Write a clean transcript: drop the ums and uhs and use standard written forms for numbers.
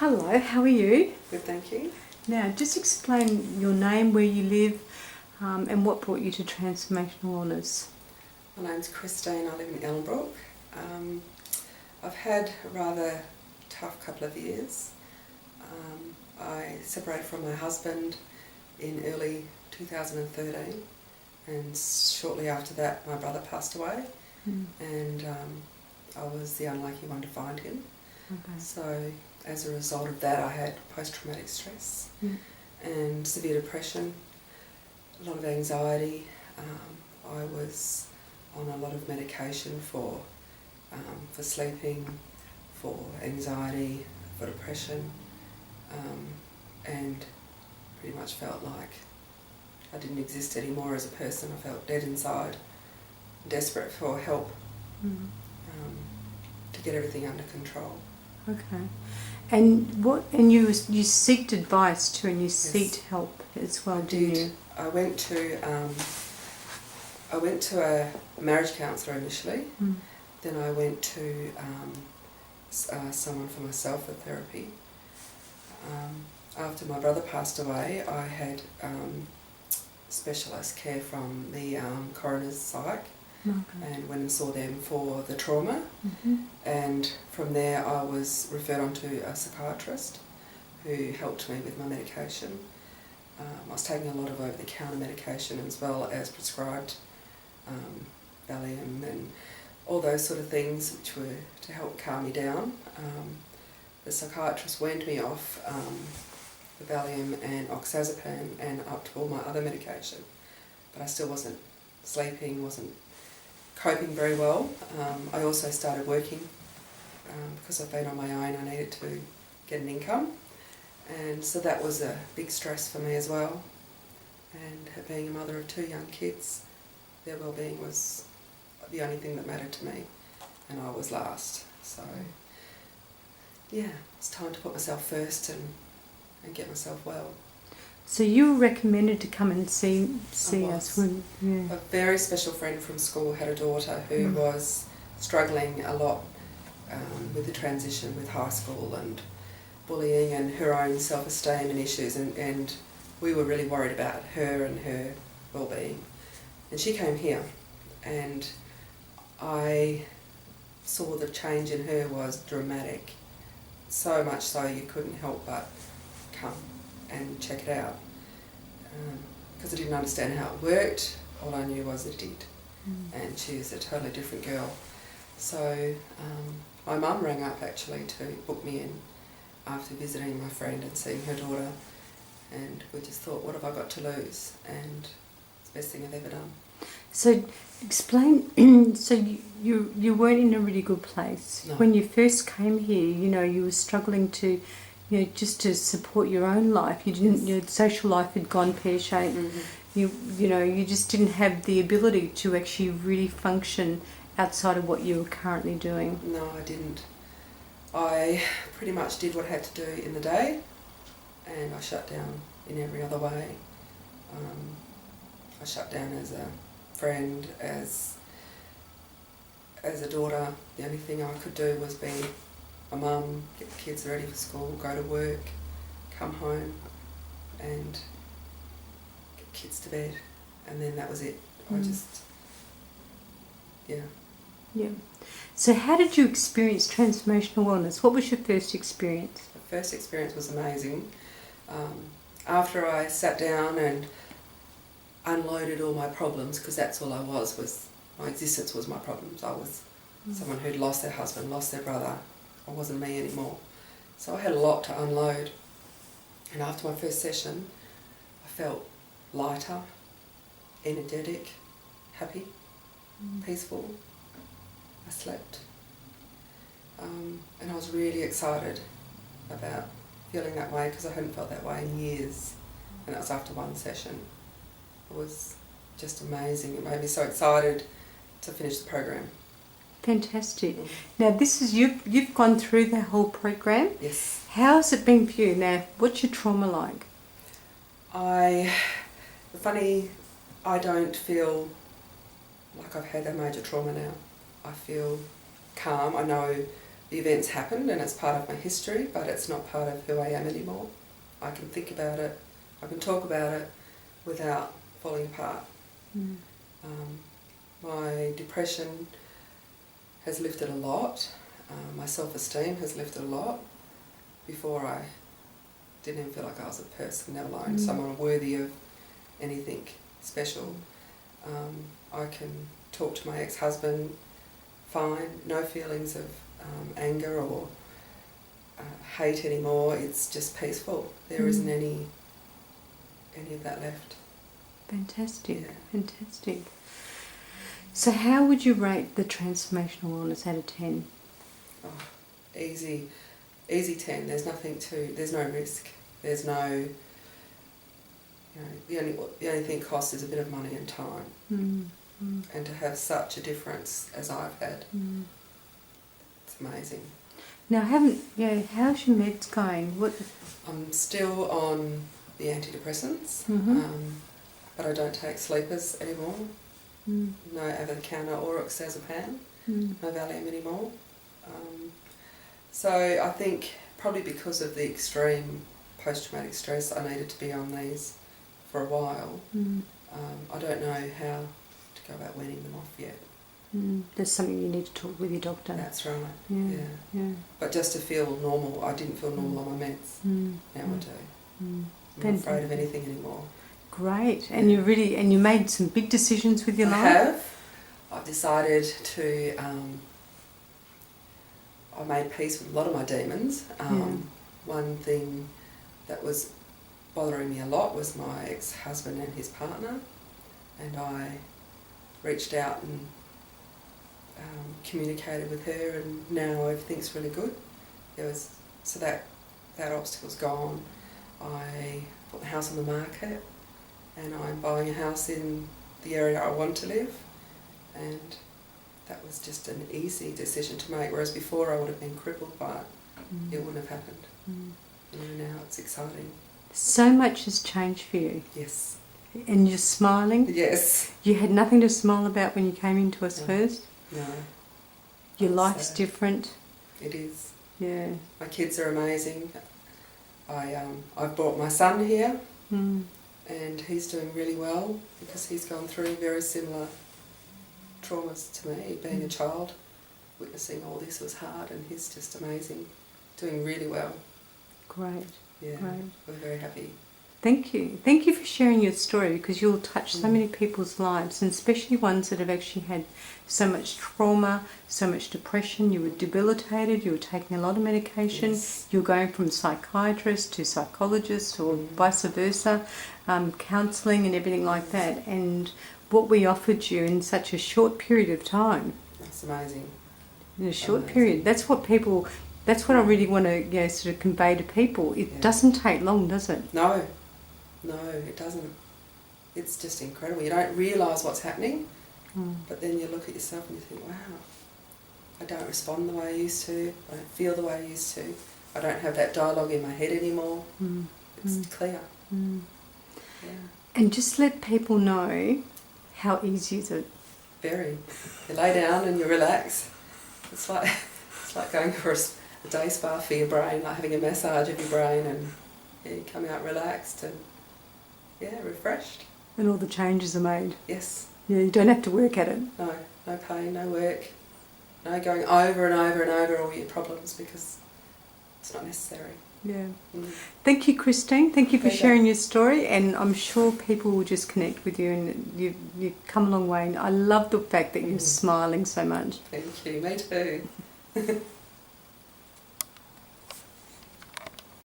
Hello, how are you? Good, thank you. Now, just explain your name, where you live, and what brought you to Transformational Wellness. My name's Christine, I live in Ellenbrook. I've had a rather tough couple of years. I separated from my husband in early 2013, and shortly after that my brother passed away, and I was the unlucky one to find him. Okay. So as a result of that I had post-traumatic stress and severe depression, a lot of anxiety. I was on a lot of medication for sleeping, for anxiety, for depression, and pretty much felt like I didn't exist anymore as a person. I felt dead inside, desperate for help to get everything under control. Okay. And you seeked advice too, and you sought help as well, didn't you? I went to a marriage counsellor initially. Then I went to someone for myself for therapy. After my brother passed away, I had specialist care from the coroner's psych, and went and saw them for the trauma. And from there I was referred on to a psychiatrist who helped me with my medication. I was taking a lot of over-the-counter medication as well as prescribed Valium and all those sort of things which were to help calm me down. The psychiatrist weaned me off the Valium and oxazepam and up to all my other medication, but I still wasn't sleeping, wasn't coping very well. I also started working because I've been on my own. I needed to get an income, and so that was a big stress for me as well. And being a mother of two young kids, their well-being was the only thing that mattered to me, and I was last. So yeah, it's time to put myself first and get myself well. So you were recommended to come and see us. A very special friend from school had a daughter who was struggling a lot with the transition with high school and bullying and her own self-esteem and issues, and we were really worried about her and her well-being. And she came here, and I saw the change in her was dramatic, so much so you couldn't help but come and check it out, because I didn't understand how it worked. All I knew was it did, and she is a totally different girl. So my mum rang up actually to book me in after visiting my friend and seeing her daughter, and we just thought, what have I got to lose? And it's the best thing I've ever done. So explain, so you weren't in a really good place. No. When you first came here, you were struggling to, just to support your own life. You didn't, your social life had gone pear-shaped. You just didn't have the ability to actually really function outside of what you were currently doing. No, I didn't. I pretty much did what I had to do in the day, and I shut down in every other way. I shut down as a friend, as a daughter. The only thing I could do was be a mum, get the kids ready for school, go to work, come home and get kids to bed, and then that was it. I just, Yeah. So how did you experience Transformational Wellness? What was your first experience? The first experience was amazing. After I sat down and unloaded all my problems, because that's all I was my existence was my problems. I was someone who'd lost their husband, lost their brother. I wasn't me anymore. So I had a lot to unload. And after my first session, I felt lighter, energetic, happy, peaceful. I slept. And I was really excited about feeling that way, because I hadn't felt that way in years. And that was after one session. It was just amazing. It made me so excited to finish the program. Fantastic. Now this is you've gone through the whole program. Yes. How has it been for you? Now, what's your trauma like? I don't feel like I've had a major trauma now. I feel calm. I know the events happened and it's part of my history, but it's not part of who I am anymore. I can think about it, I can talk about it without falling apart. My depression has lifted a lot. My self-esteem has lifted a lot. Before, I didn't even feel like I was a person, let alone someone worthy of anything special. I can talk to my ex-husband fine, no feelings of anger or hate anymore. It's just peaceful. There isn't any of that left. Fantastic, Yeah. fantastic. So how would you rate the transformational wellness out of 10? Oh, easy 10. There's no risk. There's no, the only thing it costs is a bit of money and time. And to have such a difference as I've had, it's amazing. Now, how's your meds going? I'm still on the antidepressants, but I don't take sleepers anymore. No over-the-counter or oxazepam, no Valium anymore. So I think probably because of the extreme post-traumatic stress, I needed to be on these for a while. I don't know how to go about weaning them off yet. There's something you need to talk with your doctor. That's right. Yeah. But just to feel normal, I didn't feel normal on my meds. Now I do. I'm not afraid of anything anymore. Great. And you made some big decisions with your life? I have. I've decided to, I made peace with a lot of my demons. One thing that was bothering me a lot was my ex-husband and his partner, and I reached out and communicated with her, and now everything's really good. So that obstacle's gone. I put the house on the market, and I'm buying a house in the area I want to live, and that was just an easy decision to make, whereas before I would have been crippled by it. It wouldn't have happened. Now it's exciting. So much has changed for you. Yes. And you're smiling? Yes. You had nothing to smile about when you came into us first? No. Your life's different? It is. Yeah. My kids are amazing. I've brought my son here, and he's doing really well because he's gone through very similar traumas to me. Being a child, witnessing all this was hard, and he's just amazing, doing really well. Great. Yeah, Great. we're very happy. Thank you. Thank you for sharing your story, because you'll touch so many people's lives, and especially ones that have actually had so much trauma, so much depression. You were debilitated, you were taking a lot of medication, you were going from psychiatrist to psychologist or vice versa, counselling and everything like that. And what we offered you in such a short period of time. That's amazing. In a short period. That's what I really want to sort of convey to people. It doesn't take long, does it? No, it doesn't. It's just incredible. You don't realise what's happening, but then you look at yourself and you think, wow, I don't respond the way I used to, I don't feel the way I used to, I don't have that dialogue in my head anymore. It's clear. Yeah. And just let people know how easy is it. Very. You lay down and you relax. It's like going for a day spa for your brain, like having a massage of your brain, and you come out relaxed and refreshed. And all the changes are made. Yes. Yeah, you don't have to work at it. No pain, no work, no going over and over and over all your problems, because it's not necessary. Yeah. Thank you, Christine. Thank you for sharing your story, and I'm sure people will just connect with you, and you've come a long way. And I love the fact that you're smiling so much. Thank you. Me too.